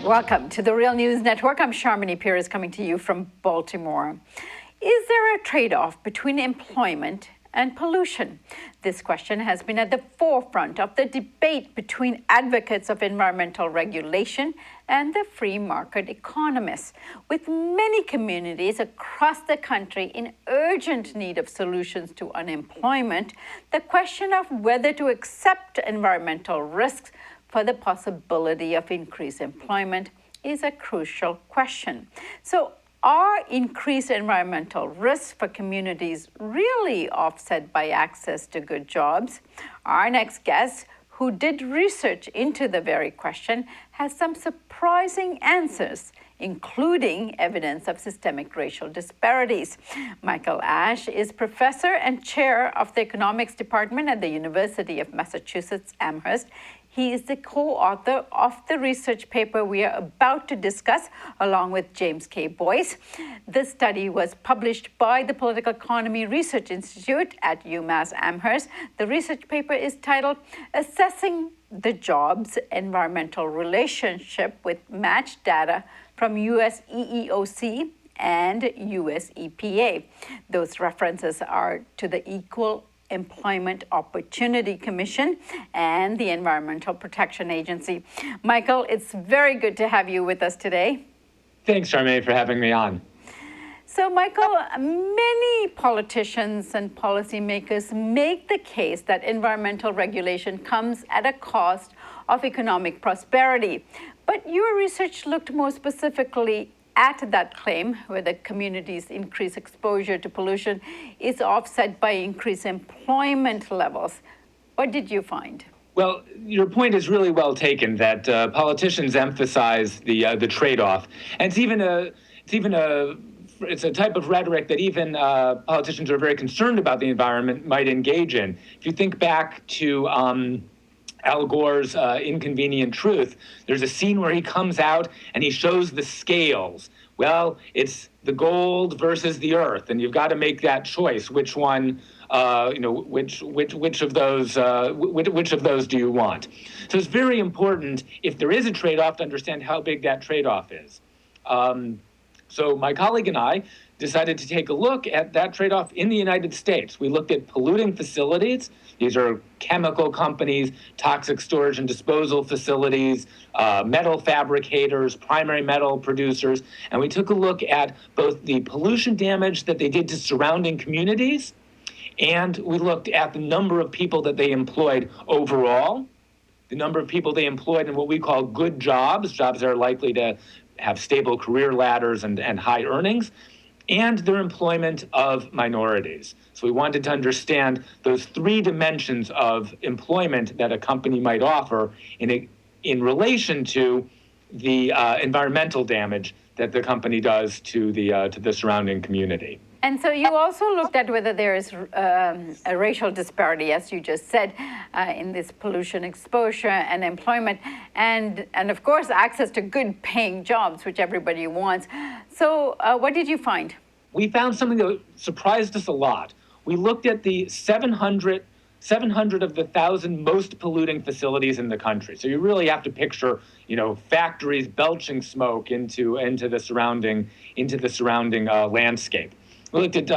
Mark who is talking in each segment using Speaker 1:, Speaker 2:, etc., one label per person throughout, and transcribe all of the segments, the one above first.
Speaker 1: Welcome to the Real News Network. I'm Sharmini Pierce coming to you from Baltimore. Is there a trade-off between employment and pollution? This question has been at the forefront of the debate between advocates of environmental regulation and the free market economists, with many communities across the country in urgent need of solutions to unemployment. The question of whether to accept environmental risks for the possibility of increased employment is a crucial question. So, are increased environmental risks for communities really offset by access to good jobs? Our next guest, who did research into the very question, has some surprising answers, including evidence of systemic racial disparities. Michael Ash is professor and chair of the economics department at the University of Massachusetts Amherst. He is the co-author of the research paper we are about to discuss, along with James K. Boyce. This study was published by the Political Economy Research Institute at UMass Amherst. The research paper is titled Assessing the Jobs Environmental Relationship with Matched Data from US EEOC and US EPA. Those references are to the Equal Employment Opportunity Commission and the Environmental Protection Agency. Michael, it's very good to have you with us today.
Speaker 2: Thanks, Charmaine, for having me on.
Speaker 1: So, Michael, many politicians and policymakers make the case that environmental regulation comes at a cost of economic prosperity. But your research looked more specifically at that claim, where the community's increased exposure to pollution is offset by increased employment levels. What did you find?
Speaker 2: Well, your point is really well taken that politicians emphasize the trade-off, and it's a type of rhetoric that even politicians who are very concerned about the environment might engage in. If you think back to Al Gore's Inconvenient Truth, there's a scene where he comes out and he shows the scales. Well, it's the gold versus the earth, and you've got to make that choice. Which one, which of those do you want? So it's very important, if there is a trade-off, to understand how big that trade-off is. So my colleague and I decided to take a look at that trade-off in the United States. We looked at polluting facilities. These are chemical companies, toxic storage and disposal facilities, metal fabricators, primary metal producers, and we took a look at both the pollution damage that they did to surrounding communities, and we looked at the number of people that they employed overall, the number of people they employed in what we call good jobs, jobs that are likely to have stable career ladders and high earnings, and their employment of minorities. So we wanted to understand those three dimensions of employment that a company might offer in relation to the environmental damage that the company does to the surrounding community.
Speaker 1: And so you also looked at whether there is a racial disparity, as you just said, in this pollution exposure and employment, and of course, access to good paying jobs, which everybody wants. So what did you find?
Speaker 2: We found something that surprised us a lot. We looked at the 700 of the 1,000 most polluting facilities in the country. So you really have to picture, factories belching smoke into the surrounding landscape. We looked at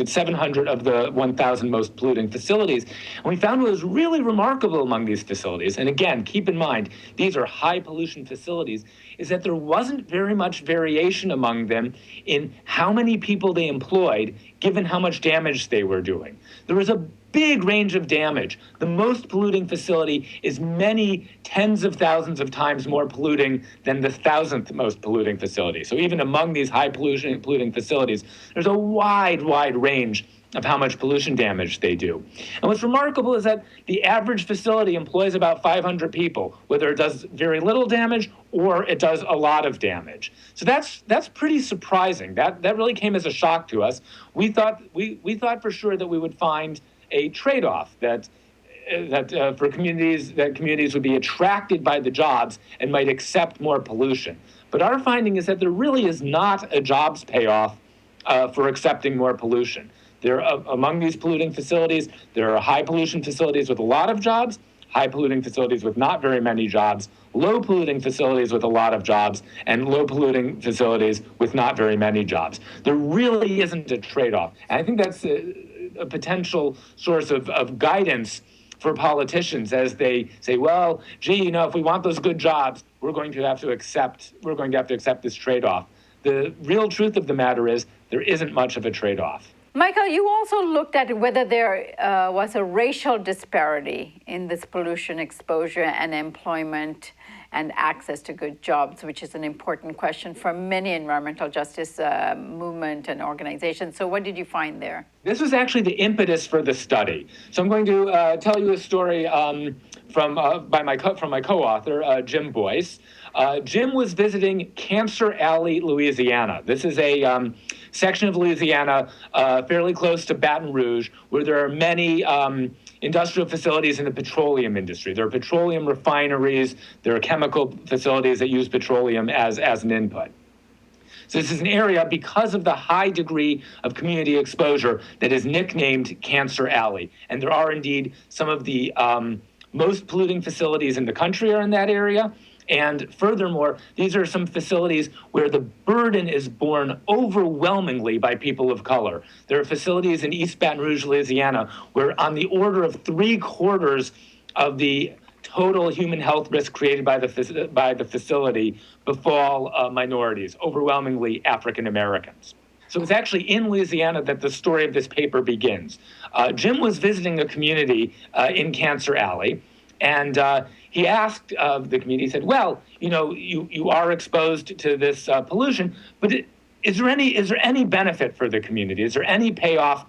Speaker 2: 700 of the 1,000 most polluting facilities, and we found what was really remarkable among these facilities, and again, keep in mind, these are high pollution facilities, is that there wasn't very much variation among them in how many people they employed, given how much damage they were doing. There was a big range of damage. The most polluting facility is many tens of thousands of times more polluting than the 1,000th most polluting facility. So even among these high polluting facilities, there's a wide range of how much pollution damage they do. And what's remarkable is that the average facility employs about 500 people, whether it does very little damage or it does a lot of damage. So that's pretty surprising. That really came as a shock to us. We thought for sure that we would find a trade-off that for communities would be attracted by the jobs and might accept more pollution. But our finding is that there really is not a jobs payoff for accepting more pollution. Among these polluting facilities, there are high pollution facilities with a lot of jobs, high polluting facilities with not very many jobs, low polluting facilities with a lot of jobs, and low polluting facilities with not very many jobs. There really isn't a trade-off. And I think that's a potential source of guidance for politicians as they say, well, gee, if we want those good jobs, we're going to have to accept this trade-off. The real truth of the matter is there isn't much of a trade-off.
Speaker 1: Michael, you also looked at whether there was a racial disparity in this pollution exposure and employment and access to good jobs, which is an important question for many environmental justice movement and organizations. So what did you find there?
Speaker 2: This was actually the impetus for the study. So I'm going to tell you a story from my co-author, Jim Boyce. Jim was visiting Cancer Alley, Louisiana. This is a section of Louisiana fairly close to Baton Rouge, where there are many industrial facilities in the petroleum industry. There are petroleum refineries, there are chemical facilities that use petroleum as an input. So this is an area, because of the high degree of community exposure, that is nicknamed Cancer Alley. And there are indeed some of the most polluting facilities in the country are in that area. And furthermore, these are some facilities where the burden is borne overwhelmingly by people of color. There are facilities in East Baton Rouge, Louisiana, where on the order of 3/4 of the total human health risk created by the facility befall minorities, overwhelmingly African Americans. So it's actually in Louisiana that the story of this paper begins. Jim was visiting a community in Cancer Alley, and he asked the community, he said, well, you are exposed to this pollution, but is there any benefit for the community? Is there any payoff,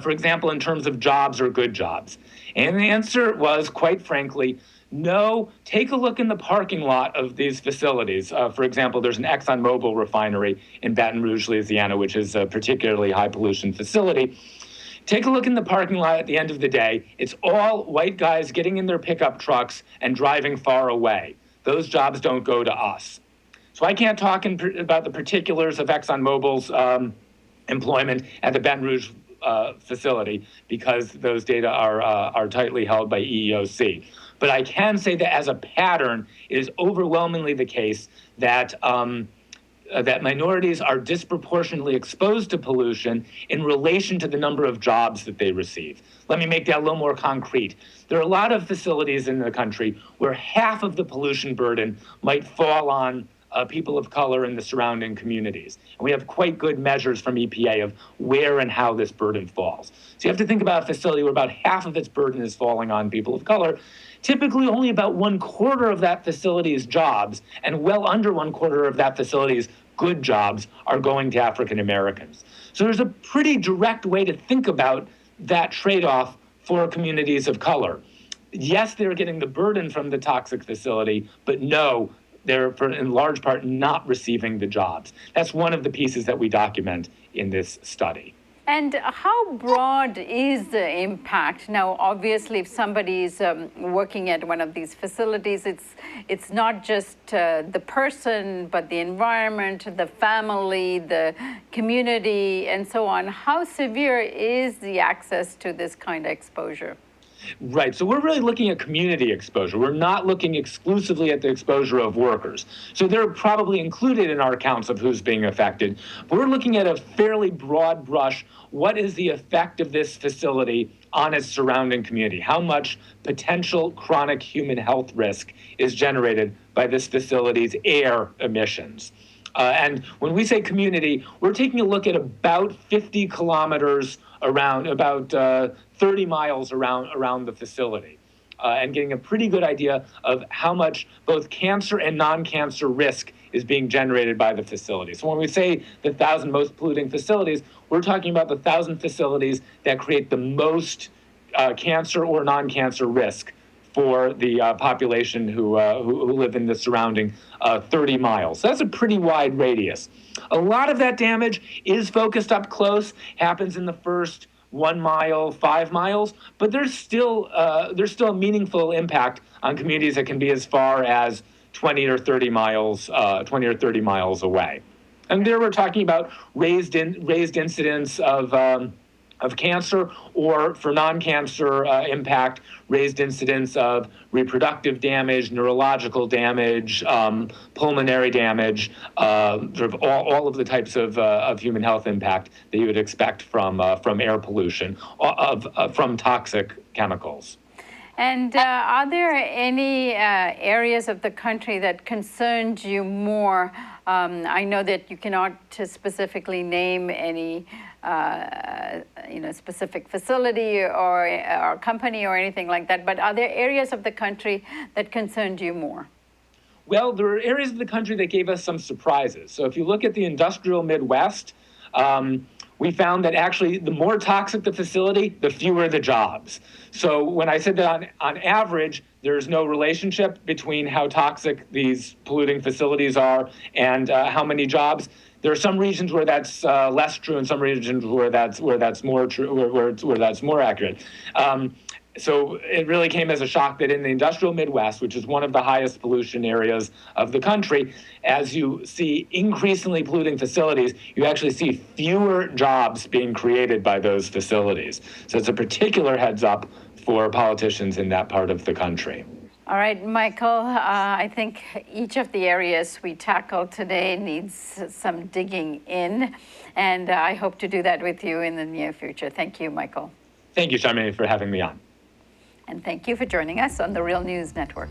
Speaker 2: for example, in terms of jobs or good jobs? And the answer was, quite frankly, no. Take a look in the parking lot of these facilities. For example, there's an ExxonMobil refinery in Baton Rouge, Louisiana, which is a particularly high pollution facility. Take a look in the parking lot at the end of the day. It's all white guys getting in their pickup trucks and driving far away. Those jobs don't go to us. So I can't talk about the particulars of ExxonMobil's employment at the Baton Rouge facility, because those data are tightly held by EEOC. But I can say that as a pattern, it is overwhelmingly the case that that minorities are disproportionately exposed to pollution in relation to the number of jobs that they receive. Let me make that a little more concrete. There are a lot of facilities in the country where half of the pollution burden might fall on people of color in the surrounding communities. And we have quite good measures from EPA of where and how this burden falls. So you have to think about a facility where about half of its burden is falling on people of color. Typically, only about 1/4 of that facility's jobs and well under 1/4 of that facility's good jobs are going to African Americans. So there's a pretty direct way to think about that trade-off for communities of color. Yes, they're getting the burden from the toxic facility, but no, they're in large part not receiving the jobs. That's one of the pieces that we document in this study.
Speaker 1: And how broad is the impact? Now, obviously, if somebody is working at one of these facilities, it's not just the person, but the environment, the family, the community, and so on. How severe is the access to this kind of exposure?
Speaker 2: Right. So we're really looking at community exposure. We're not looking exclusively at the exposure of workers. So they're probably included in our counts of who's being affected. But we're looking at a fairly broad brush. What is the effect of this facility on its surrounding community? How much potential chronic human health risk is generated by this facility's air emissions? And when we say community, we're taking a look at about 50 kilometers around, about 30 miles around the facility, and getting a pretty good idea of how much both cancer and non-cancer risk is being generated by the facility. So when we say the 1,000 most polluting facilities, we're talking about the 1,000 facilities that create the most cancer or non-cancer risk for the population who live in the surrounding 30 miles. So that's a pretty wide radius. A lot of that damage is focused up close, happens in the first 1 mile, 5 miles, but there's still a meaningful impact on communities that can be as far as 20 or 30 miles away. And there we're talking about raised incidence of of cancer, or for non-cancer impact, raised incidence of reproductive damage, neurological damage, pulmonary damage, sort of all of the types of human health impact that you would expect from air pollution, from toxic chemicals.
Speaker 1: And are there any areas of the country that concerned you more? I know that you cannot specifically name any specific facility or company or anything like that, but are there areas of the country that concerned you more?
Speaker 2: Well, there are areas of the country that gave us some surprises. So if you look at the industrial Midwest, we found that actually the more toxic the facility, the fewer the jobs. So when I said that on average, there's no relationship between how toxic these polluting facilities are and how many jobs, there are some regions where that's less true and some regions where that's more true, where that's more accurate. So it really came as a shock that in the industrial Midwest, which is one of the highest pollution areas of the country, as you see increasingly polluting facilities, you actually see fewer jobs being created by those facilities. So it's a particular heads up for politicians in that part of the country.
Speaker 1: All right, Michael, I think each of the areas we tackled today needs some digging in, and I hope to do that with you in the near future. Thank you, Michael.
Speaker 2: Thank you, Charmaine, for having me on.
Speaker 1: And thank you for joining us on the Real News Network.